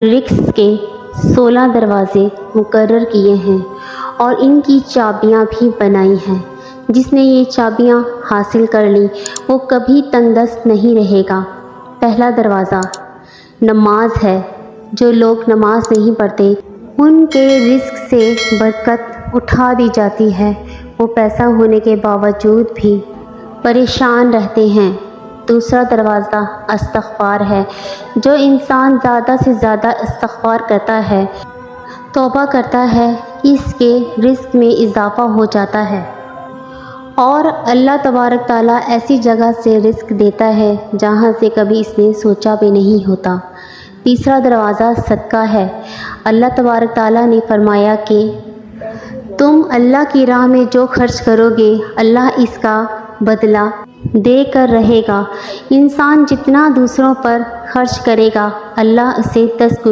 رزق کے 16 دروازے مقرر کیے ہیں اور ان کی چابیاں بھی بنائی ہیں۔ جس نے یہ چابیاں حاصل کر لی وہ کبھی تنگ دست نہیں رہے گا۔ پہلا دروازہ نماز ہے۔ جو لوگ نماز نہیں پڑھتے ان کے رزق سے برکت اٹھا دی جاتی ہے، وہ پیسہ ہونے کے باوجود بھی پریشان رہتے ہیں۔ دوسرا دروازہ استغفار ہے۔ جو انسان زیادہ سے زیادہ استغفار کرتا ہے، توبہ کرتا ہے، اس کے رزق میں اضافہ ہو جاتا ہے اور اللہ تبارک تعالیٰ ایسی جگہ سے رزق دیتا ہے جہاں سے کبھی اس نے سوچا بھی نہیں ہوتا۔ تیسرا دروازہ صدقہ ہے۔ اللہ تبارک تعالیٰ نے فرمایا کہ تم اللہ کی راہ میں جو خرچ کرو گے اللہ اس کا بدلہ دے کر رہے گا۔ انسان جتنا دوسروں پر خرچ کرے گا اللہ اسے 10